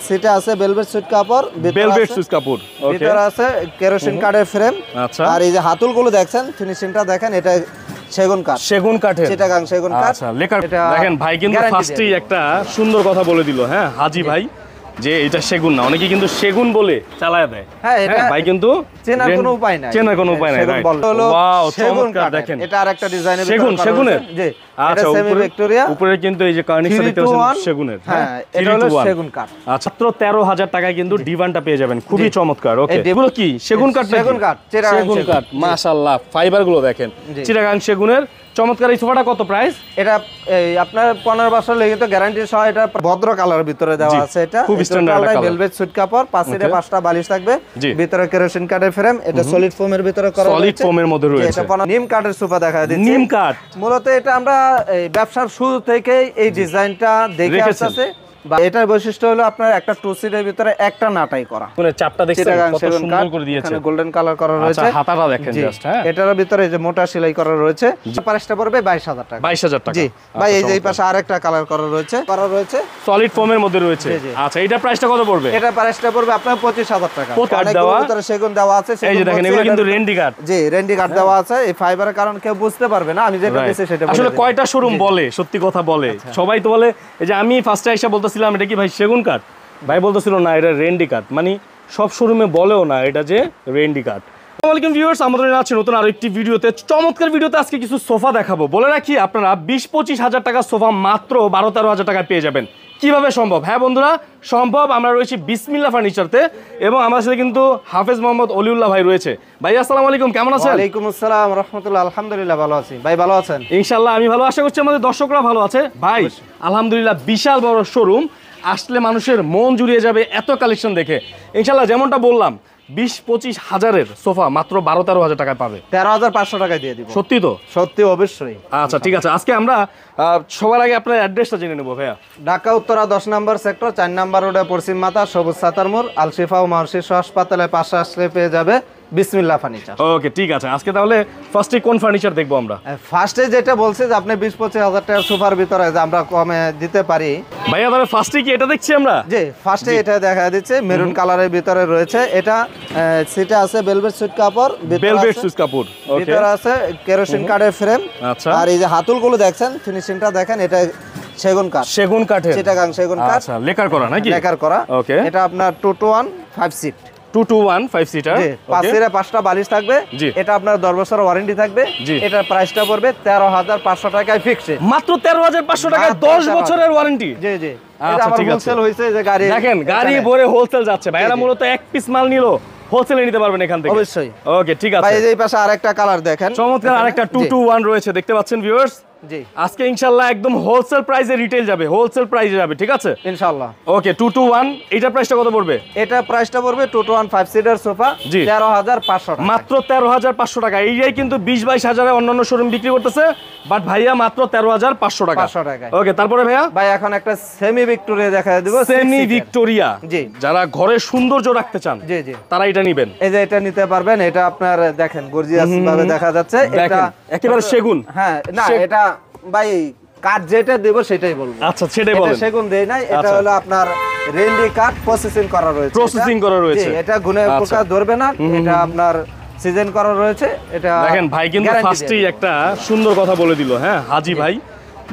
সিটে আছে velvet sweet কাপড়, ভেলভেট সুইট কাপড়, ওকে, ভিতরে আছে কেরোসিন কাঠের ফ্রেম। আচ্ছা, আর এই যে হাতলগুলো দেখছেন, ফিনিশিংটা দেখেন, এটা সেগুন কাঠ, সেগুন কাঠের, চিটাগাং সেগুন কাঠ। আচ্ছা, লেখা দেখেন ভাই কিন্তু ফার্স্টেই একটা সুন্দর কথা বলে দিল, হ্যাঁ হাজি ভাই, যে এটা সেগুন না, অনেকে কিন্তু সেগুন বলে চালায় দেয়। হ্যাঁ, এটা ভাই কিন্তু চেনার কোনো উপায় নাই, চেনার কোনো উপায় নাই। ওয়াও, চমৎকার দেখেন, এটা আরেকটা ডিজাইনের সেগুনের, জি, আচ্ছা, সেমি ভিক্টোরিয়া, উপরে কিন্তু এই যে কার্নিশটা দেখতে পাচ্ছেন সেগুনের, হ্যাঁ এটা হলো সেগুন কাঠ। আচ্ছা, মাত্র 13,000 টাকায় কিন্তু ডিভানটা পেয়ে যাবেন, খুবই চমৎকার। ওকে, এগুলো কি সেগুন কাঠ? সেগুন কাঠ, সেগুন কাঠ, মাশাআল্লাহ, ফাইবার গুলো দেখেন, চিটাগাং সেগুনের চমৎকার। এই সোফাটা কত প্রাইস? এটা আপনার 15 বছর লেগে তো গ্যারান্টি সহ, এটা ভদ্র কালারের ভিতরে দেওয়া আছে, এটা খুব স্ট্যান্ডার্ড কালার, ভেলভেট সুইট কাপড়, পাশে 5টা বালিশ থাকবে, ভিতরে কেরোসিন কাঠের ফ্রেম, এটা সলিড ফোমের ভিতরে করা আছে, সলিড ফোমের মধ্যে রয়েছে। এটা নিম কাঠের সোফা দেখা দিচ্ছি, নিম কাঠ। মূলত এটা আমরা ব্যবসার শুরু থেকেই এই ডিজাইনটা দেখে আসছে। এটার বৈশিষ্ট্য হলো আপনার একটা টু সিটের ভিতরে একটা নাটাই করা, মানে চাপটা দেখছেন কত সুন্দর করে দিয়েছে, এখানে গোল্ডেন কালার করা রয়েছে। আচ্ছা, হাতাটা দেখেন জাস্ট, হ্যাঁ, এটার ভিতরে যে মোটা সেলাই করা রয়েছে, প্রাইসটা পড়বে 22,000 টাকা। 22,000 টাকা, জি ভাই। এই যে এই পাশে আরেকটা কালার করা রয়েছে, সলিড ফোমের মধ্যে রয়েছে। আচ্ছা, এটা প্রাইসটা কত পড়বে? এটা প্রাইসটা পড়বে আপনার 25,000 টাকা। কাঠ দেওয়া, ভিতরে সেগুন দেওয়া আছে, এই যে দেখেন এগুলো কিন্তু রেন্ডি কাঠ। জি, রেন্ডি কাঠ দেওয়া আছে। এই ফাইবারের কারণ কেউ বুঝতে পারবে না, আমি যেটা দিয়েছি সেটা। আসলে কয়টা শোরুম বলে সত্যি কথা বলে, সবাই তো বলে, এই যে আমি ফার্স্টে এসে বলতেছিলাম এটা কি ভাই সেগুন কাঠ, ভাই বলতেছিল না এটা রেন্ডি কাঠ, মানে সব শোরুমে বলেও না এটা যে রেন্ডি কাঠ। আসসালামু আলাইকুম ভিউয়ার্স, আমাদের আছে নতুন আরো একটি ভিডিওতে, চমৎকার ভিডিওতে আজকে কিছু সোফা দেখাবো। বলে রাখি আপনারা 20-25 হাজার টাকার সোফা মাত্র 12-13 হাজার টাকায় পেয়ে যাবেন। কিভাবে সম্ভব? হ্যাঁ বন্ধুরা, সম্ভব। আমরা রয়েছি বিসমিল্লাহ ফার্নিচারতে এবং আমার সাথে কিন্তু হাফেজ মোহাম্মদ অলিউল্লাহ ভাই রয়েছে। ভাই আসসালামু আলাইকুম, কেমন আছেন? ওয়ালাইকুম আসসালাম রাহমাতুল্লাহ, আলহামদুলিল্লাহ ভালো আছি। ভাই ভালো আছেন? ইনশাআল্লাহ আমি ভালো, আশা করছি আমাদের দর্শকরা ভালো আছে। ভাই আলহামদুলিল্লাহ, বিশাল বড় শোরুম, আসলে মানুষের মন জুড়িয়ে যাবে এত কালেকশন দেখে। ইনশাআল্লাহ যেমনটা বললাম, 20-25 হাজারের সোফা মাত্র 12-13 হাজার টাকায় পাবে। 13,500 টাকায় দিয়ে দিব। সত্যি তো? সত্যি, অবশ্যই। আচ্ছা ঠিক আছে, আজকে আমরা সবার আগে আপনার অ্যাড্রেসটা জেনে নেবো ভাইয়া। ঢাকা উত্তরা 10 নম্বর সেক্টর, 4 নম্বর রোডে, পশ্চিম মাথা, সবুজ সাতার মোড়, আল শিফা ও মহর্ষি হাসপাতালের পাশে আসলে পেয়ে যাবে বিসমিল্লাহ ফার্নিচার। ওকে ঠিক আছে, আজকে তাহলে ফার্স্টে কোন ফার্নিচার দেখবো আমরা? ফার্স্টে যেটা বলছে যে আপনি 20-25 হাজার টাকার সোফার ভিতরে যে আমরা কমে দিতে পারি। ভাইয়া তাহলে ফার্স্টে কি এটা দেখছি আমরা? জি, ফার্স্টে এটা দেখা দিচ্ছে, মেরুন কালারের ভিতরে রয়েছে। এটা সিটে আছে ভেলভেট সুইট কাপড়, ভেলভেট সুইট কাপড়, ওকে, ভিতরে আছে কেরোসিন কাঠের ফ্রেম। আচ্ছা, আর এই যে হাতলগুলো দেখছেন, ফিনিশিংটা দেখেন, এটা সেগুন কাঠ, সেগুন কাঠের, চিটাগাং সেগুন কাঠ। আচ্ছা, লেকার করা নাকি? লেকার করা। ওকে, এটা আপনার 2-to-1 5 সিট, 2-to-1 5 সিটার, পাশে 5টা বালিশ থাকবে। এটা আপনার 10 বছর ওয়ারেন্টি থাকবে। এটার প্রাইসটা পড়বে 13,500 টাকায় ফিক্সড। মাত্র 13,500 টাকায় 10 বছরের ওয়ারেন্টি। জি জি, আচ্ছা এটা ঠিক আছে। হোলসেল হইছে যে গাড়ি দেখেন গাড়ি ভরে হোলসেল যাচ্ছে, ভাইরা মূলত এক পিস মাল নিলো, হোলসেলে নিতে পারবেন এখান থেকে। অবশ্যই। ওকে ঠিক আছে ভাই, এই পাশে আরেকটা কালার দেখেন, চমৎকার আরেকটা 2-to-1 রয়েছে, দেখতে পাচ্ছেন ভিউয়ার্স। জি, আজকে ইনশাআল্লাহ একদম হোলসেল প্রাইসে রিটেল যাবে, হোলসেল প্রাইসে যাবে, ঠিক আছে ইনশাআল্লাহ। ওকে, 2-to-1 এটার প্রাইসটা কত পড়বে? এটা প্রাইসটা পড়বে 2-to-1 5 সিটার সোফা 13,500 টাকা, মাত্র 13,500 টাকা। এইটাই কিন্তু 20-22 হাজারে অন্যান্য শোরুম বিক্রি করতেছে, বাট ভাইয়া মাত্র 13,500 টাকা। ওকে, তারপরে ভাইয়া ভাই এখন একটা সেমি ভিক্টোরিয়া দেখা দিব। সেমি ভিক্টোরিয়া, জি, যারা ঘরে সৌন্দর্য রাখতে চান, জি জি, তারা এটা নেবেন। এই যে এটা নিতে পারবেন। এটা আপনার দেখেন গর্জিয়াস ভাবে দেখা যাচ্ছে, এটা একেবারে সেগুন। হ্যাঁ, না এটা ভাই কাঠ যেটা দেব সেটাই বলবো। আচ্ছা সেটাই বলেন। এটা সেগুন দেই নাই, এটা হলো আপনার রেন্ডি কাঠ, প্রসেসিং করা রয়েছে। এটা গুণে পোকা ধরবে না, এটা আপনার সিজন করা রয়েছে। এটা দেখেন ভাই কিন্তু ফার্স্টেই একটা সুন্দর কথা বলে দিল, হ্যাঁ হাজি ভাই,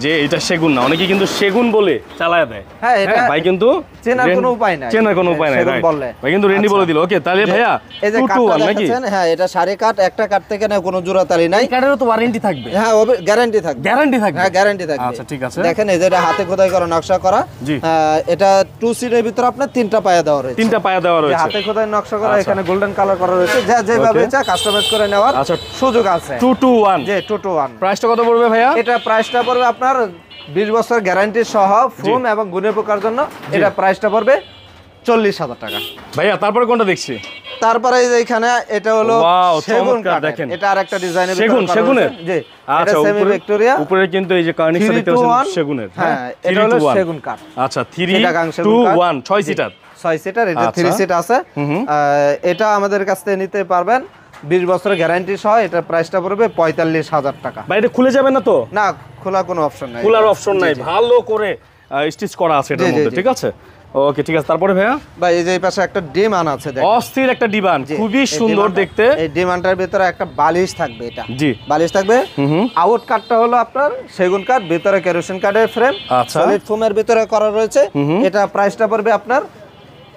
যে এটা সেগুন না, অনেকে কিন্তু সেগুন বলে চালায় দেয়। হ্যাঁ, এটা ভাই কিন্তু চেনার কোনো উপায় নাই, ভাই কিন্তু রেন্ডি বলে দিল। ওকে, তাহলে ভাইয়া এই যে কাঠটা দেখেন, হ্যাঁ এটা সারি কাঠ, একটা কাঠ থেকে না কোনো জোড়া তালি নাই। কাঠেরও তো ওয়ারেন্টি থাকবে? হ্যাঁ, গ্যারান্টি থাকবে। হ্যাঁ, গ্যারান্টি থাকবে। আচ্ছা ঠিক আছে, দেখেন এই যে এটা হাতে খোদাই করা, নকশা করা। এটা 2 সিটের ভিতর আপনার 3টা পায়া দেওয়া রয়েছে। 3টা পায়া দেওয়া রয়েছে, হাতে খোদাই নকশা করা। এখানে গোল্ডেন কালার করা রয়েছে, যা যেভাবে চাই কাস্টমাইজ করে নেওয়ার সুযোগ আছে। 2-to-1, জি 2-to-1। প্রাইসটা কত পড়বে ভাইয়া? এটা প্রাইসটা পড়বে আপনার 20 বছর গ্যারান্টি সহ ফোম এবং গুণে পোকার জন্য। এটা প্রাইসটা পড়বে 40,000 টাকা। ভাইয়া তারপরে কোনটা দেখছি? তারপরে এই যে এখানে এটা হলো সেগুন কাঠ, দেখেন এটা আরেকটা ডিজাইনের সেগুনের। জি, আচ্ছা, সেমি ভিক্টোরিয়া, উপরে কিন্তু এই যে কার্নিশটা দেখতে পাচ্ছেন সেগুনের। হ্যাঁ, এটা হলো সেগুন কাঠ। আচ্ছা 3-to-1 6 সিটার, 6 সিটার। এটা 3 সিট আছে। এটা আমাদের কাছ থেকে নিতে পারবেন 20 বছরের গ্যারান্টি সহ। এটা প্রাইসটা পড়বে 45,000 টাকা। ভাই এটা খুলে যাবে না তো? না, খোলা কোনো অপশন নাই, খোলার অপশন নাই, ভালো করে স্টিচ করা আছে এটার মধ্যে, ঠিক আছে। ওকে ঠিক আছে, তারপরে ভাইয়া ভাই এই যে এই পাশে একটা ডিমান্ড আছে দেখেন, অস্থির একটা ডিভান, খুবই সুন্দর দেখতে। এই ডিমান্ডটার ভিতরে একটা বালিশ থাকবে, এটা জি বালিশ থাকবে। আউট কাটটা হলো আপনার সেগুন কাঠ, ভিতরে কেরোসিন কাঠের ফ্রেম, আচ্ছা সলিড ফোমের ভিতরে করা রয়েছে। এটা প্রাইসটা পড়বে আপনার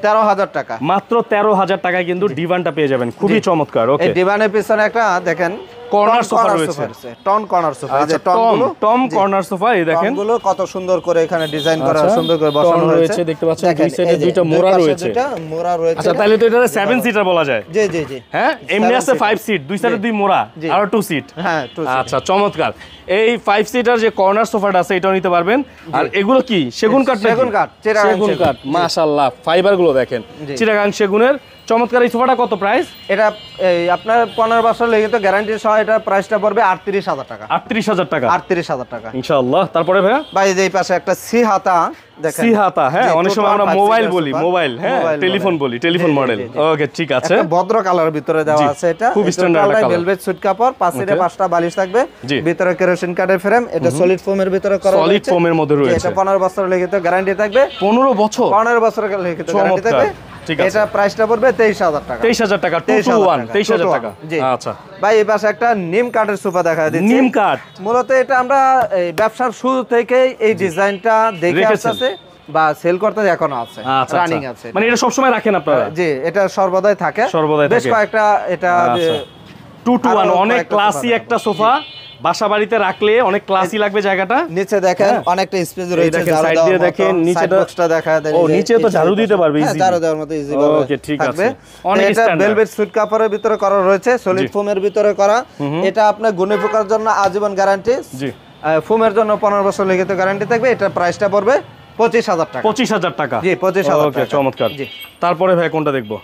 13,000 টাকা, মাত্র 13,000 টাকায় কিন্তু ডিভানটা পেয়ে যাবেন, খুবই চমৎকার। ওকে এই ডিভানের পিছনে একটা দেখেন কর্নার সোফা রয়েছে, টন কর্নার সোফা, এই যে টম কর্নার সোফা, এই দেখেন গুলো কত সুন্দর করে এখানে ডিজাইন করা, সুন্দর করে বসানো হয়েছে, দেখতে পাচ্ছেন দুই সাইডে দুইটা মোড়া রয়েছে। মোড়া রয়েছে। আচ্ছা তাহলে তো এটা 7 সিটার বলা যায়। জি জি জি, হ্যাঁ এমনি আছে 5 সিট, দুই সাইডে দুই মোড়া আর 2 সিট। হ্যাঁ 2 সিট। আচ্ছা চমৎকার, এই 5 সিটার যে কর্নার সোফাটা আছে এটাও নিতে পারবেন। আর এগুলো কি সেগুন কাঠ? সেগুন কাঠ, সেগুন কাঠ, মাশাআল্লাহ ফাইবার গুলো দেখেন চিটাগাং সেগুনের। চমৎকার। এই সোফাটা কত প্রাইস? এটা এই আপনার 15 বছর লেগে তো গ্যারান্টি সহ এটা প্রাইসটা পড়বে 38,000 টাকা। 38,000 টাকা, 38,000 টাকা ইনশাআল্লাহ। তারপরে ভাইয়া ভাই এই পাশে একটা সি হাতা দেখেন, সি হাতা, হ্যাঁ অনেক সময় আমরা মোবাইল বলি, মোবাইল হ্যাঁ টেলিফোন বলি, টেলিফোন মডেল। ওকে ঠিক আছে, একটা ভদ্র কালারের ভিতরে দেওয়া আছে, এটা খুব স্ট্যান্ডার্ড কালার, ভেলভেট সুট কাপড়, পাশে 5টা বালিশ থাকবে, ভিতরে কেরোসিন কাঠের ফ্রেম, এটা সলিড ফোমের ভিতরে করা রয়েছে, সলিড ফোমের মধ্যে রয়েছে। এটা 15 বছর লেগে তো গ্যারান্টি থাকবে, 15 বছর 15 বছর লেগে তো গ্যারান্টি থাকবে। এটা প্রাইসটা পড়বে 23,000 টাকা। 23,000 টাকা, 23,000 টাকা। আচ্ছা ভাই এই পাশে একটা নিম কাঠের সোফা দেখা দিচ্ছি। নিম কাঠ মূলত এটা আমরা এই ব্যবসার শুরু থেকেই এই ডিজাইনটা দেখে আসছে বা সেল করতে এখনো আছে, রানিং আছে। মানে এটা সব সময় রাখেন আপনারা? জি এটা সর্বদাই থাকে, বেশ কয়েকটা এটা 2 to 1 অনেক ক্লাসি একটা সোফা, বাসা বাড়িতে রাখলে অনেক ক্লাসি লাগবে জায়গাটা। নিচে দেখেন অনেকটা স্পেস রয়েছে, সাইড দিয়ে দেখেন, নিচেটা বক্সটা দেখা দেয়, ও নিচে তো ঝাড়ু দিতে পারবে ইজি, ঝাড়ু দেওয়ার মতো ইজি ভাবে। ওকে ঠিক আছে, অনেক এটা স্ট্যান্ডার্ড। ভেলভেট সুট কাপড়ের ভিতরে করা রয়েছে, সলিড ফোমের ভিতরে করা। এটা আপনার গুণে পোকার জন্য আজীবন গ্যারান্টি, জি ফোমের জন্য 15 বছর লিখিত গ্যারান্টি থাকবে। এটা প্রাইসটা পড়বে 25,000 টাকা। 25,000 টাকা, জি 25,000 ওকে টাকা। চমৎকার। জি তারপরে ভাই কোনটা দেখবো?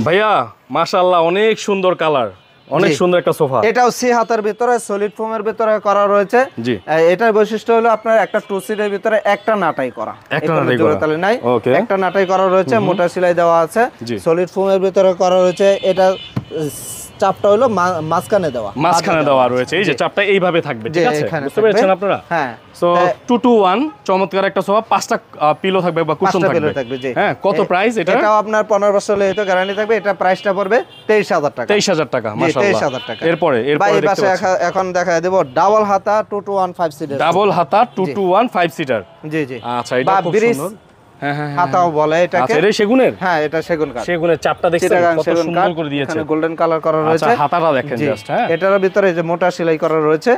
ভাইয়া মাশাআল্লাহ অনেক সুন্দর কালার, অনেক সুন্দর একটা সোফা। এটাও সি হাতার ভিতরে সলিড ফোমের ভিতরে করা রয়েছে। জি এটার বৈশিষ্ট্য হলো আপনার একটা 2 সিটের ভিতরে একটা নাটাই করা, একটা নাটাই করা তাহলে নাই, একটা নাটাই করা রয়েছে, মোটা সেলাই দেওয়া আছে, সলিড ফোমের ভিতরে করা রয়েছে। এটা চাপটা হলো মাঝখানে দেওয়া রয়েছে, এই যে চাপটা এইভাবে থাকবে, ঠিক আছে বুঝতে পেরেছেন আপনারা? হ্যাঁ সো 2 to 1 চমৎকার একটা সোফা, 5টা পিলো থাকবে বা কুশন থাকবে। হ্যাঁ কত প্রাইস এটা? এটাও আপনার 15 বছর লেগে গ্যারান্টি থাকবে। এটা প্রাইসটা পড়বে 23,000 টাকা। 23,000 টাকা, মাশাআল্লাহ 23,000 টাকা। এরপরে দেখতে পাচ্ছেন এখন দেখায় দেব ডাবল হাতা 2 to 1 5 সিটার, ডাবল হাতা 2 to 1 5 সিটার। জি জি আচ্ছা এটা খুব সুন্দর। হ্যাঁ হ্যাঁ হাতাও বলে এটাকে। আচ্ছা এটা সেগুনের? হ্যাঁ এটা সেগুন কাঠ, সেগুনের চাপটা দেখছেন কত সুন্দর করে দিয়েছে, এখানে গোল্ডেন কালার করা রয়েছে। আচ্ছা হাতাটা দেখেন জাস্ট, হ্যাঁ এটার ভিতরে যে মোটা সেলাই করা রয়েছে,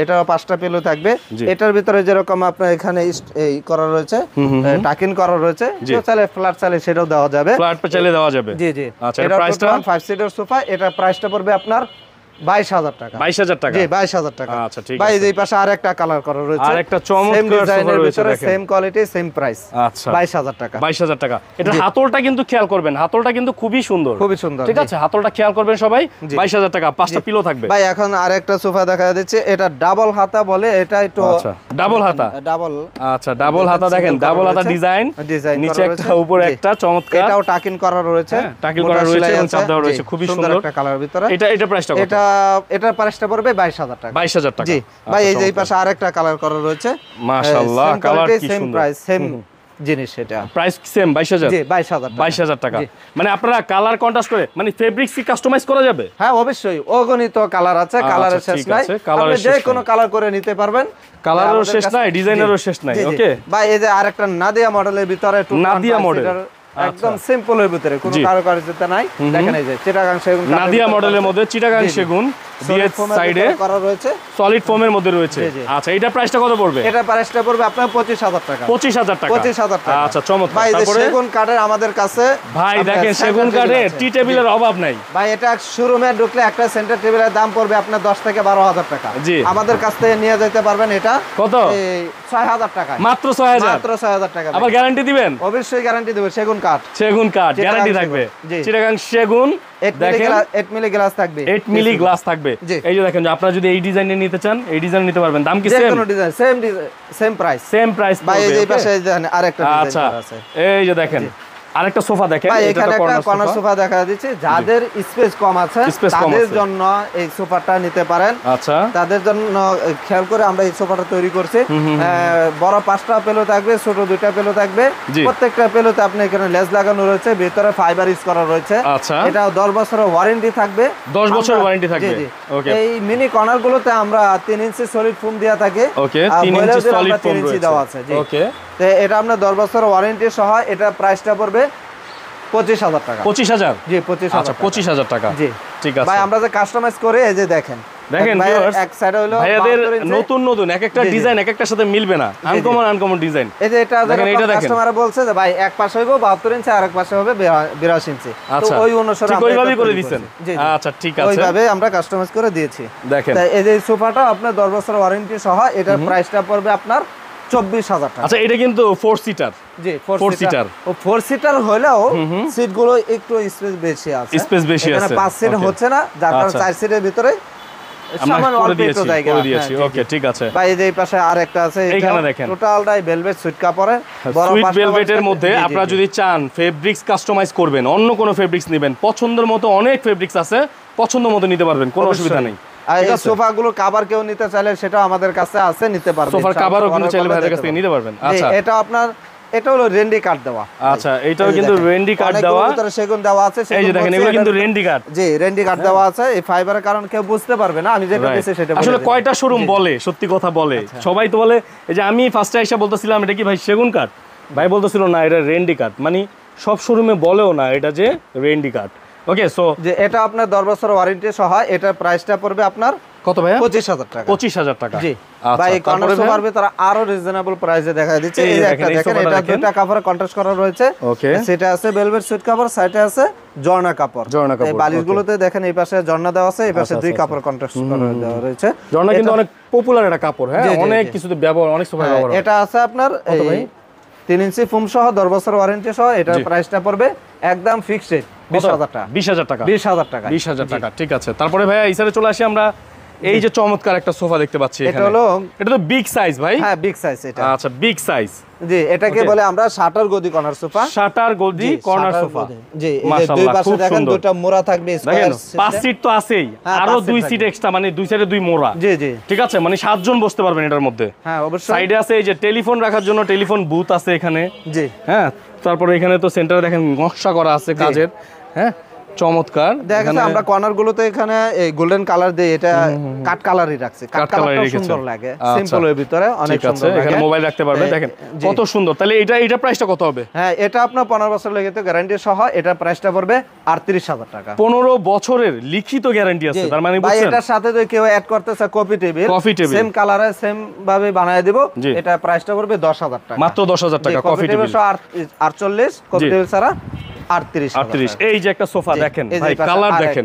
এটাও 5টা পিলো থাকবে। এটার ভিতরে যেরকম আপনার এখানে এই করা রয়েছে, টাকিন করা রয়েছে, তো চাইলে ফ্ল্যাট চাইলে সেটাও দেওয়া যাবে, ফ্ল্যাট চাইলে দেওয়া যাবে। জি জি। আচ্ছা এর প্রাইসটা 5 সিটার সোফা, এটা প্রাইসটা পড়বে আপনার 22,000 টাকা। 22,000 টাকা, জি 22,000 টাকা। আচ্ছা ঠিক আছে। ভাই এই পাশে আরেকটা কালার করা রয়েছে, আরেকটা চমৎকার সোফা রয়েছে দেখেন, সেম কোয়ালিটি সেম প্রাইস। আচ্ছা 22,000 টাকা। 22,000 টাকা। এটা হাতলটা কিন্তু খেয়াল করবেন, হাতলটা কিন্তু খুবই সুন্দর, খুবই সুন্দর, ঠিক আছে হাতলটা খেয়াল করবেন সবাই। 22,000 টাকা, 5টা পিলো থাকবে। ভাই এখন আরেকটা সোফা দেখা দিচ্ছে, এটা ডাবল হাতা বলে, এটা একটু আচ্ছা ডাবল হাতা, ডাবল আচ্ছা ডাবল হাতা দেখেন, ডাবল হাতা ডিজাইন, নিচে একটা উপরে একটা চমৎকার, এটাও টাকিন করা রয়েছে, টাকিল করা রয়েছে এবং চাপ দেওয়া রয়েছে, খুবই সুন্দর একটা কালার ভিতরে। এটা প্রাইসটা কত? এটা প্রাইসটা পড়বে 22,000 টাকা। 22,000 টাকা, জি ভাই এই যে এই পাশে আরেকটা কালার করা রয়েছে, মাশাআল্লাহ কালার কি সেম সুন্দর, প্রাইস সেম জিনিস, এটা প্রাইস সেম 22,000। জি 22,000 টাকা। মানে আপনারা কালার কন্ট্রাস্ট করে মানে ফেব্রিক্স কি কাস্টমাইজ করা যাবে? হ্যাঁ অবশ্যই, অগণিত কালার আছে, কালারের শেষ নাই, আপনি যে কোনো কালার করে নিতে পারবেন, কালারেরও শেষ নাই, ডিজাইনেরও শেষ নাই। ওকে ভাই এই যে আরেকটা নাদিয়া মডেলের ভিতরে, নাদিয়া মডেল একদম সিম্পলের ভিতরে, কোনো কারুকার্যতা নাই, দেখেন এই যে চিটাগাং সেগুন, নাদিয়া মডেলের মধ্যে চিটাগাং সেগুন দিয়ে সাইডে করা রয়েছে, সলিড ফোমের মধ্যে রয়েছে। আচ্ছা এটা প্রাইসটা কত পড়বে? এটা প্রাইসটা পড়বে আপনার 25,000 টাকা। 25,000 টাকা, 25,000 টাকা। আচ্ছা চমৎকার। ভাই তারপরে সেগুন কাঠের আমাদের কাছে, ভাই দেখেন সেগুন কাঠের টি টেবিলের অভাব নাই ভাই। এটা শোরুমে ঢুকলে একটা সেন্টার টেবিলের দাম পড়বে আপনার 10 থেকে 12,000 টাকা। জি আমাদের কাছ থেকে নিয়ে যেতে পারবেন, এটা কত? এই 6,000 টাকা, মাত্র 6,000, মাত্র 6,000 টাকা। আবার গ্যারান্টি দিবেন? অবশ্যই গ্যারান্টি দেব, সেগুন কাঠ, সেগুন কাঠ গ্যারান্টি থাকবে। চিটাগাং সেগুন, 8 মিলি গ্লাস থাকবে, 8 মিলি গ্লাস থাকবে। এই যে দেখেন, আপনারা যদি এই ডিজাইনে নিতে চান এই ডিজাইন নিতে পারবেন। দাম কি সেম? যে কোনো design same price, same price ভাই। এই যে পাশে আরেকটা ডিজাইন আচ্ছা আছে, এই যে দেখেন আরেকটা সোফা দেখেন, ভাই এটা এখানে একটা একটা কর্নার সোফা দেখা দিচ্ছে, যাদের স্পেস কম আছে তাদের জন্য এই সোফাটা নিতে পারেন। আচ্ছা, তাদের জন্য খেয়াল করে আমরা এই সোফাটা তৈরি করছি। বড় 5টা পেলো থাকবে, ছোট 2টা পেলো থাকবে। প্রত্যেকটা পেলোতে আপনি এখানে লেজ লাগানো রয়েছে, ভিতরে ফাইবার ইউজ করা রয়েছে। আচ্ছা, এটা 10 বছরের ওয়ারেন্টি থাকবে। 10 বছর ওয়ারেন্টি থাকবে। ওকে, এই মিনি কর্নার গুলোতে আমরা 3 ইঞ্চি সলিড ফোম দেয়া থাকে। ওকে, 3 ইঞ্চি সলিড ফোম দেওয়া আছে। জি, ওকে। তো এটা আপনার 10 বছর ওয়ারেন্টি সহ, এটা প্রাইসটা পড়বে 25,000 টাকা। 25,000? জি, 25,000। আচ্ছা, 25,000 টাকা। জি, ঠিক আছে ভাই। আমরা যে কাস্টমাইজ করে এই যে দেখেন ভিউয়ার্স, এক সাইডে হলো ভাইয়াদের নতুন এক একটা ডিজাইন এক একটার সাথে মিলবে না, আনকমন ডিজাইন। এই যে এটা কাস্টমার বলছে যে ভাই এক পাশে হইবো 72 ইঞ্চি আর এক পাশে হবে 82 ইঞ্চি। তো ওই অনুসারে আমরা ওইভাবে করে দিবেন। আচ্ছা, ঠিক আছে, ওইভাবে আমরা কাস্টমাইজ করে দিয়েছি। দেখেন এই যে সোফাটা আপনার 10 বছর ওয়ারেন্টি সহ, এটার প্রাইসটা পড়বে আপনার 24,000 টাকা। আচ্ছা, এটা কিন্তু 4 সিটার। জি, 4 সিটার। ও 4 সিটার হলেও সিট গুলো একটু স্পেস বেশি আছে, এখানে 5 সিট হচ্ছে না, যার কারণে 4 সিটের ভিতরে সামান্য অল্প একটু জায়গা করে দিয়েছি। ওকে, ঠিক আছে ভাই। এই পাশে আরেকটা আছে, এইখানে দেখেন টোটালটাই ভেলভেট সুইট কাপড়ে, সুইট ভেলভেটের মধ্যে। আপনারা যদি চান ফেব্রিক্স কাস্টমাইজ করবেন, অন্য কোনো ফেব্রিক্স নেবেন, পছন্দের মতো অনেক ফেব্রিক্স আছে, পছন্দ মতো নিতে পারবেন, কোনো অসুবিধা নেই। আর এই সোফাগুলো কভার কেউ নিতে চাইলে সেটা আমাদের কাছে আছে, নিতে পারবেন। সোফার কভারও কিন্তু চাইলে ভাইদের কাছ থেকে নিতে পারবেন। আচ্ছা, এটা আপনার, এটা হলো রেন্ডি কাট দেওয়া। আচ্ছা, এটাও কিন্তু রেন্ডি কাট দেওয়া, ভিতরে সেগুন দেওয়া আছে। এই যে দেখেন, এগুলো কিন্তু রেন্ডি কাট। জি, রেন্ডি কাট দেওয়া আছে। এই ফাইবারের কারণে কেউ বুঝতে পারবে না আমি যেটা দিছি সেটা। আসলে কয়টা শোরুম বলে, সত্যি কথা বলে, সবাই তো বলে। এই যে আমি ফার্স্টে এসে বলতেছিলাম এটা কি ভাই সেগুন কাঠ, ভাই বলতেছিল না এটা রেন্ডি কাঠ। মানে সব শোরুমে বলেও না এটা যে রেন্ডি কাঠ। ওকে, সো যে এটা আপনার 10 বছর ওয়ারেন্টি সহ, এটার প্রাইসটা পড়বে আপনার কত ভাইয়া? 25,000 টাকা। 25,000 টাকা। জি ভাই, কর্নার সোফার ভিতরে আরো রিজনেবল প্রাইসে দেখা দিচ্ছে। এই একটা দেখেন, এটা দুটো কাপড়ে কন্ট্রাস্ট করা রয়েছে। ওকে, সেটা আছে ভেলভেট সুইট কাপড়, সাইডে আছে ঝর্ণা কাপড়। এই বালিশগুলোতে দেখেন এই পাশে ঝর্ণা দেওয়া আছে, এই পাশে দুই কাপড় কন্ট্রাস্ট করা দেওয়া রয়েছে। ঝর্ণা কিন্তু অনেক পপুলার একটা কাপড়। হ্যাঁ, অনেক কিছুতে ব্যবহার, অনেক সোফায় ব্যবহার। এটা আছে আপনার 3 ইঞ্চি ফোম সহ, 10 বছর ওয়ারেন্টি সহ। এটার প্রাইসটা পড়বে একদম ফিক্সড 20,000 টাকা। 20,000 টাকা। 20,000 টাকা। 20,000 টাকা, ঠিক আছে। তারপরে ভাইয়া এই সাইডে চলে আসি আমরা। এই যে চমৎকার একটা সোফা দেখতে পাচ্ছি এখানে, এটা তো বিগ সাইজ ভাই। হ্যাঁ, বিগ সাইজ এটা। আচ্ছা, বিগ সাইজ। জি, এটাকে বলে আমরা শাটার গদি কর্নার সোফা। শাটার গদি কর্নার সোফা। জি, এই দুই পাশে দেখেন দুটো মোড়া থাকবে, স্কয়ার সিস্টেম। 5 সিট তো আছেই, আরো 2 সিট এক্সট্রা, মানে দুই সাইডে 2 মোড়া। জি জি, ঠিক আছে, মানে 7 জন বসতে পারবেন এটার মধ্যে। হ্যাঁ, অবশ্যই। সাইডে আছে এই যে টেলিফোন রাখার জন্য টেলিফোন বুথ আছে এখানে। জি, হ্যাঁ। তারপরে এখানে তো সেন্টারে দেখেন নকশা করা আছে কাজের। হ্যাঁ, চমৎকার। দেখেন আমরা কর্নার গুলোতে এখানে এই গোল্ডেন কালার দিয়ে এটা কাট কালারই রাখছি। কাট কালারটা সুন্দর লাগে, সিম্পল এর ভিতরে অনেক সুন্দর লাগে। এখানে মোবাইল রাখতে পারবেন, দেখেন কত সুন্দর। তাহলে এটা প্রাইসটা কত হবে? হ্যাঁ, এটা আপনার 15 বছর লিখিত গ্যারান্টি সহ, এটা প্রাইসটা পড়বে 38,000 টাকা। 15 বছরের লিখিত গ্যারান্টি আছে, তার মানে ভাই এটার সাথে যদি কেউ অ্যাড করতে চায় কফি টেবিল, সেম কালারে সেম ভাবে বানায় দেব। এটা প্রাইসটা পড়বে 10,000 টাকা, মাত্র 10,000 টাকা। কফি টেবিল 48, কফি টেবিল ছাড়া 38। এই যে একটা সোফা দেখেন ভাই, কালার দেখেন,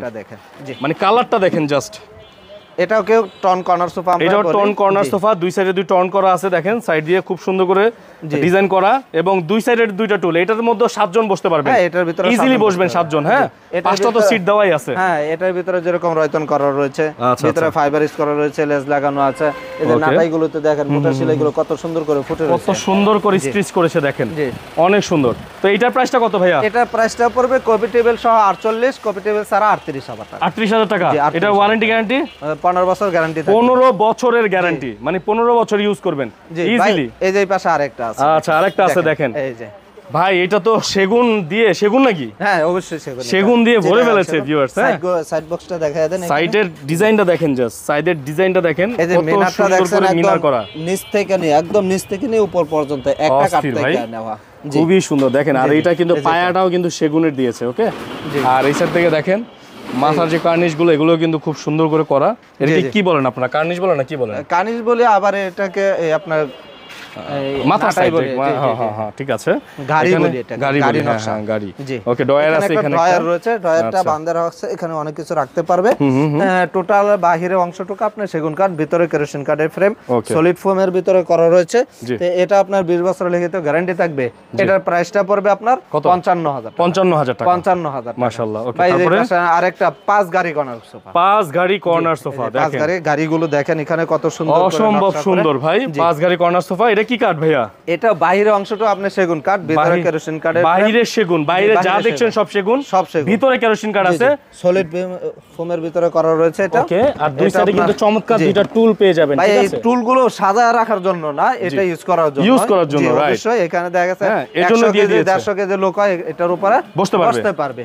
মানে কালারটা দেখেন জাস্ট। এটাও কেউ টন কর্নার সোফা, এটাও টন কর্নার সোফা। দুই সাইডে দুই টন করা আছে, দেখেন সাইড দিয়ে খুব সুন্দর করে ডিজাইন করা, এবং দুই সাইডের দুইটা টুল। এটার মধ্যে 7 জন বসতে পারবেন। হ্যাঁ, এটার ভিতরে ইজিলি বসবেন 7 জন। হ্যাঁ, 5টা তো সিট দেওয়াই আছে। হ্যাঁ, এটার ভিতরে যেরকম রয়তন করা রয়েছে, ভিতরে ফাইবার ইউজ করা রয়েছে, লেজ লাগানো আছে। এই যে নাটাইগুলোতে দেখেন মোটা সেলাইগুলো কত সুন্দর করে ফুটে রয়েছে, কত সুন্দর করে স্টিচ করেছে দেখেন, অনেক সুন্দর। তো এটার প্রাইসটা কত ভাইয়া? এটার প্রাইসটা পড়বে কফি টেবিল সহ 48, কফি টেবিল ছাড়া 38,000 টাকা। 38,000 টাকা। এটার ওয়ারেন্টি গ্যারান্টি 15 বছর গ্যারান্টি। 15 বছরের গ্যারান্টি, মানে 15 বছর ইউজ করবেন ইজিলি। এই যে পাশে আরেকটা আছে। আচ্ছা, আরেকটা আছে দেখেন। এই যে ভাই, এটা তো সেগুন দিয়ে, সেগুন নাকি? হ্যাঁ, অবশ্যই সেগুন দিয়ে ভরে ফেলেছে ভিউয়ার্স। হ্যাঁ, সাইড বক্সটা দেখায় দেন, সাইডের ডিজাইনটা দেখেন, জাস্ট সাইডের ডিজাইনটা দেখেন, এই যে মিনারটা দেখেন মিনার করা, নিচ থেকে নিয়ে একদম নিচ থেকে নিয়ে উপর পর্যন্ত একটা কাট থেকে নেওয়া, খুবই সুন্দর দেখেন। আর এটা কিন্তু পায়াটাও কিন্তু সেগুনের দিয়েছে। ওকে, আর এই সাইড থেকে দেখেন মাথার যে কার্নিশ গুলো, এগুলো কিন্তু খুব সুন্দর করে করা। এটা কি বলেন আপনারা, কার্নিশ বলেন না কি বলেন? কার্নিশ বলে, আবার এটাকে আপনার মাথা সাইড বলে। হ্যাঁ হ্যাঁ, ঠিক আছে, গাড়ি বলি এটা, গাড়ি নকশা, গাড়ি। ওকে, ডয়ার আছে এখানে, ডয়ার রয়েছে, ডয়ারটা বাঁধা আছে, এখানে অনেক কিছু রাখতে পারবে। টোটাল বাহিরের অংশটুকু আপনার সেগুন কাঠ, ভিতরে কেরোসিন কাঠের ফ্রেম, সলিড ফোমের ভিতরে করা রয়েছে। তো এটা আপনার 20 বছর লিখিত গ্যারান্টি থাকবে। এটার প্রাইসটা পড়বে আপনার 55,000 টাকা। 55,000 টাকা। 55,000 মাশাআল্লাহ। ওকে, তারপরে আরেকটা 5 গাড়ি কর্নার সোফা। 5 গাড়ি কর্নার সোফা দেখেন, 5 গাড়িগুলো দেখেন এখানে কত সুন্দর, অসম্ভব সুন্দর ভাই। 5 গাড়ি কর্নার সোফা। এটা কি কাঠ ভাইয়া? এটা বাইরের অংশটা আপনার সেগুন কাঠ, ভিতরে কেরোসিন কাঠের বাইরে সেগুন, বাইরে যা দেখছেন সব সেগুন, ভিতরে কেরোসিন কাঠ আছে, সলিড ফোমের ভিতরে করা রয়েছে এটা। ওকে, আর দুই সাইডে কিন্তু চমৎকার দুইটা টুল পেয়ে যাবেন, ঠিক আছে? এই টুলগুলো সাদা রাখার জন্য না, এটা ইউজ করার জন্য, রাইট। অবশ্যই এখানে দেখা গেছে 100 কেজি 150 কেজি লোক হয় এটার উপরে বসতে পারবে।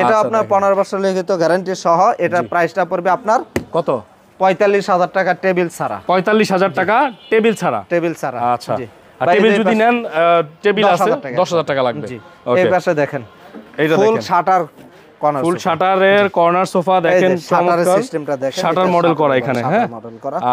এটা আপনার 15 বছর লিখিত গ্যারান্টি সহ। এটা প্রাইসটা পড়বে আপনার কত? 45,000 টাকা টেবিল ছাড়া। 45,000 টাকা টেবিল ছাড়া। আচ্ছা, আর টেবিল যদি নেন, টেবিল আছে 10,000 টাকা লাগবে। এই পাশে দেখেন, এইটা ফুল শাটার কর্নার, ফুল শাটারের কর্নার সোফা দেখেন, চমৎকার শাটার মডেল করা এখানে, হ্যাঁ।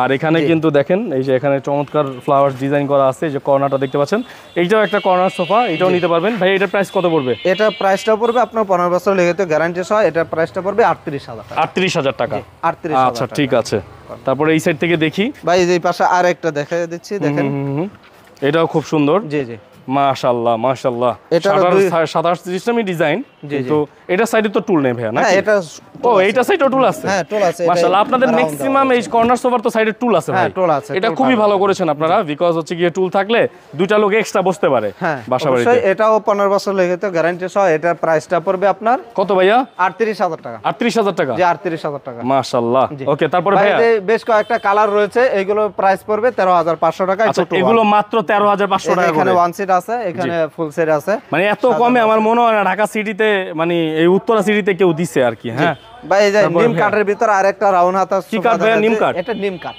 আর এখানে কিন্তু দেখেন এই যে এখানে চমৎকার ফ্লাওয়ার ডিজাইন করা আছে, যে কর্নারটা দেখতে পাচ্ছেন, এইটাও একটা কর্নার সোফা, এটাও নিতে পারবেন। ভাই এটার প্রাইস কত পড়বে? এটা প্রাইসটা পড়বে আপনার 15 বছর লিখিত গ্যারান্টি সহ। এটা প্রাইসটা পড়বে 38,000 টাকা। 38,000 টাকা। 38,000। আচ্ছা, ঠিক আছে। তারপরে এই সাইড থেকে দেখি ভাই, এই পাশে আরেকটা দেখাই দিচ্ছি, দেখেন। এটাও খুব সুন্দর। জি জি, মাশাআল্লাহ মাশাআল্লাহ। এটা 27 সিস্টেমই ডিজাইন, কিন্তু এটা সাইডে তো টুল নেই ভাইয়া, না? হ্যাঁ, এটা এইটা সাইডে টুল আছে। হ্যাঁ, টুল আছে। মাশাআল্লাহ, আপনাদের ম্যাক্সিমাম এই কর্নার সোফার তো সাইডে টুল আছে ভাই। হ্যাঁ, টুল আছে। এটা খুবই ভালো করেছেন আপনারা, বিকজ হচ্ছে গিয়ে টুল থাকলে দুইটা লোক এক্সট্রা বসতে পারে বাসা বাড়িতে। এটাও 15 বছর লিখিত গ্যারান্টি সহ। এটার প্রাইসটা পড়বে আপনার কত ভাইয়া? 38,000 টাকা। 38,000 টাকা? জি, 38,000 টাকা। মাশাআল্লাহ। ওকে, তারপরে ভাইয়া বেশ কয়েকটা কালার রয়েছে, এগুলো প্রাইস পড়বে 13,500 টাকা। আচ্ছা, এগুলো মাত্র 13,500 টাকা। এখানে ওয়ান সিট আছে, এখানে ফুল সেট আছে। মানে এত কমে আমার মনে হয় না ঢাকা সিটিতে, মানে এই উত্তরা সিটিতে কেউ দিছে আর কি। হ্যাঁ ভাই, এই যে নিম কাঠের ভিতর আরেকটা রাউন্ড হাতা। কি কাঠ ভাই? নিম কাঠ? এটা নিম কাঠ।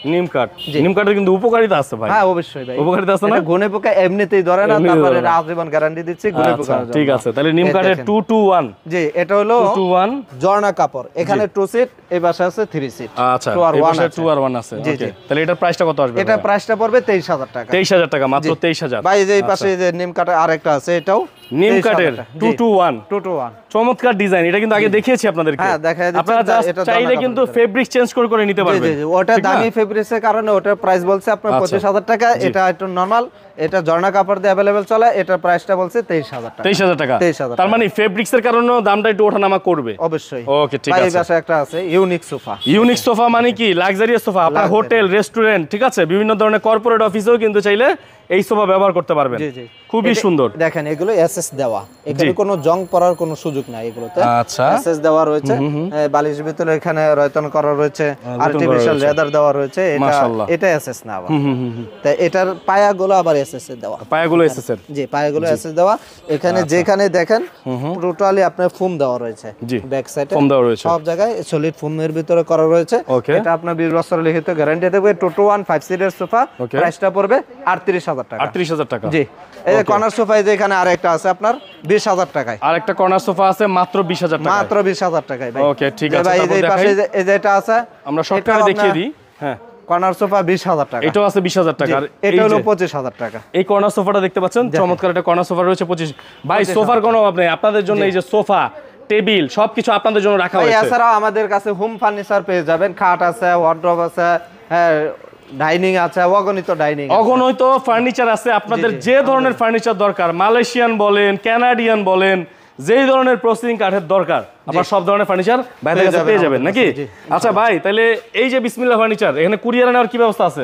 নিম কাঠের কিন্তু উপকারিতা আছে ভাই। হ্যাঁ, অবশ্যই ভাই, উপকারিতা আছে না? গুণে পোকা এমনিতেই ধরে না, তারপরে আজীবন গ্যারান্টি দিচ্ছি গুণে পোকা। ঠিক আছে, তাহলে নিম কাঠের 221। জি, এটা হলো 221 ঝর্ণা কাপড়। এখানে 2 সিট, এই পাশে আছে 3 সিট। আচ্ছা, এই পাশে 2 আর 1 আছে। ওকে, তাহলে এটার প্রাইসটা কত আসবে? এটা প্রাইসটা পড়বে 23,000 টাকা। 23,000 টাকা, মাত্র 23,000। ভাই, এই পাশে যে নিম কাঠের আরেকটা আছে, এটাও নিম কাঠের 221। চমৎকার ডিজাইন, এটা কিন্তু আগে দেখিয়েছি আপনাদেরকে। হ্যাঁ, দেখাই দিচ্ছি। আপনারা জাস্ট চাইলে কিন্তু ফেব্রিক চেঞ্জ করে নিতে পারবেন। জি, ওটা দামি ফেব্রিক্সের কারণে ওটার প্রাইস বলছে আপনার 25,000 টাকা। এটা একটু নরমাল, এটা ঝর্ণা কাপড় দিয়ে अवेलेबल চলে। এটার প্রাইসটা বলছে 23,000 টাকা। 23,000 টাকা। তার মানে ফেব্রিক্সের কারণেও দামটা একটু ওঠানামা করবে। অবশ্যই। ওকে, ঠিক আছে। এই পাশে একটা আছে ইউনিক সোফা। ইউনিক সোফা মানে কি? Luxurious sofa. আপনার হোটেল, রেস্টুরেন্ট, ঠিক আছে, বিভিন্ন ধরনের কর্পোরেট অফিসেও কিন্তু চাইলে এই সোফা ব্যবহার করতে পারবেন। জি জি, খুবই সুন্দর। দেখেন, এগুলো এসএস দেওয়া, এখানে কোনো জং পড়ার কোনো সুযোগ নাই এগুলোতে। আচ্ছা, এসএস দেওয়া রয়েছে। বালিশের ভিতরে এখানে রয়তন করা রয়েছে, আর্টিফিশিয়াল লেদার দেওয়া রয়েছে। এটা এসএস না আবার। তাই এটার পায়াগুলো আবার এসএস এর দেওয়া। পায়াগুলো এসএস এর? জি, পায়াগুলো এসএস দেওয়া। এখানে যেখানে দেখেন টোটালি আপনার ফোম দেওয়া রয়েছে। ব্যাক সাইডে ফোম দেওয়া রয়েছে, সব জায়গায় সলিড ফোমের ভিতরে করা রয়েছে। এটা আপনার 20 বছর লিখিত গ্যারান্টি দেবে। টোটো 1 5 সিটের সোফা, প্রাইসটা পড়বে 38,000 টাকা। 38,000 টাকা। জি, এই যে কর্নার সোফা, এই যে এখানে আরেকটা আছে আপনার 20,000 টাকায়। আরেকটা কর্নার সোফা আছে মাত্র 20,000 টাকা। মাত্র 20,000 টাকায় ভাই। ওকে, ঠিক আছে। ভাই, এই পাশে এই যে এটা আছে, আমরা শর্টকাটে দেখিয়ে দিই। হ্যাঁ, কর্নার সোফা 20,000 টাকা। এটাও আছে 20,000 টাকা। আর এটা হলো 25,000 টাকা। এই কর্নার সোফাটা দেখতে পাচ্ছেন, চমৎকার একটা কর্নার সোফা রয়েছে 25। ভাই, সোফার কোনো অভাব নেই আপনাদের জন্য। এই যে সোফা, টেবিল, সবকিছু আপনাদের জন্য রাখা হয়েছে। এছাড়াও আমাদের কাছে হোম ফার্নিচার পেয়ে যাবেন। খাট আছে, ওয়ার্ড্রোব আছে, হ্যাঁ, ডাইনিং আছে, অগণিত ডাইনিং, অগণিত ফার্নিচার আছে। আপনাদের যে ধরনের ফার্নিচার দরকার, মালয়েশিয়ান বলেন, কানাডিয়ান বলেন, যেই ধরনের প্রসেসিং কাঠের দরকার, আপনারা সব ধরনের ফার্নিচার বাইরের কাছে পেয়ে যাবেন নাকি? আচ্ছা ভাই, তাহলে এই যে বিসমিল্লাহ ফার্নিচার, এখানে কুরিয়ার নেওয়ার কি ব্যবস্থা আছে?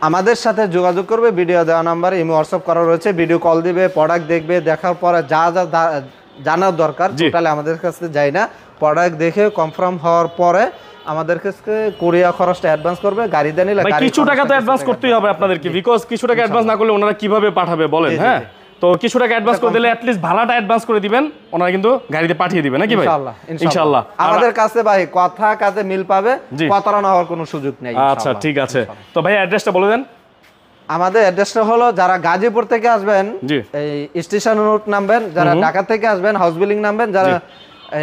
আমাদের সাথে যোগাযোগ করবে, ভিডিও দেওয়া নাম্বার, ইমো হোয়াটসঅ্যাপ করা রয়েছে। ভিডিও কল দিবে, প্রোডাক্ট দেখবে, দেখার পরে যা যা জানার দরকার টোটালি আমাদের কাছে যায় না। প্রোডাক্ট দেখে কনফার্ম হওয়ার পরে আমাদের কাছে কুরিয়ার খরচটা অ্যাডভান্স করবে। গাড়ি দেন, কিছু টাকা তো অ্যাডভান্স করতেই হবে আপনাদেরকে, বিকজ কিছু টাকা অ্যাডভান্স না করলে ওনারা কিভাবে পাঠাবে বলেন? হ্যাঁ, তো কিছু টাকা অ্যাডভান্স করে দিলে অ্যাটলিস্ট ভাড়াটা অ্যাডভান্স করে দিবেন, ওনারা কিন্তু গাড়িতে পাঠিয়ে দিবেন নাকি ভাই? ইনশাআল্লাহ। আমাদের কাছে ভাই কথা কাজে মিল পাবে, প্রতারণা হওয়ার কোনো সুযোগ নেই। আচ্ছা, ঠিক আছে। তো ভাই অ্যাড্রেসটা বলে দেন। আমাদের অ্যাড্রেসটা হলো, যারা গাজীপুর থেকে আসবেন এই স্টেশন রোড নামবেন, যারা ঢাকা থেকে আসবেন হাউস বিল্ডিং নামবেন, যারা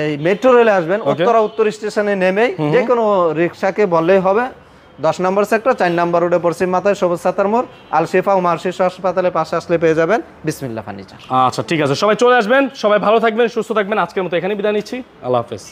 এই মেট্রো রেলে আসবেন উত্তর স্টেশনে নেমেই যে কোনো রিক্সাকে বললেই হবে। 10 নম্বর সেক্টর 4 নম্বর রোডে পশ্চিম মাথায় সবুজ সাতার মোড়, আল শিফা ও মার শিশু হাসপাতালের পাশে আসলে পেয়ে যাবেন বিসমিল্লাহ ফার্নিচার। আচ্ছা, ঠিক আছে, সবাই চলে আসবেন, সবাই ভালো থাকবেন, সুস্থ থাকবেন। আজকের মতো এখানে বিদায় নিচ্ছি। আল্লাহ হাফেজ।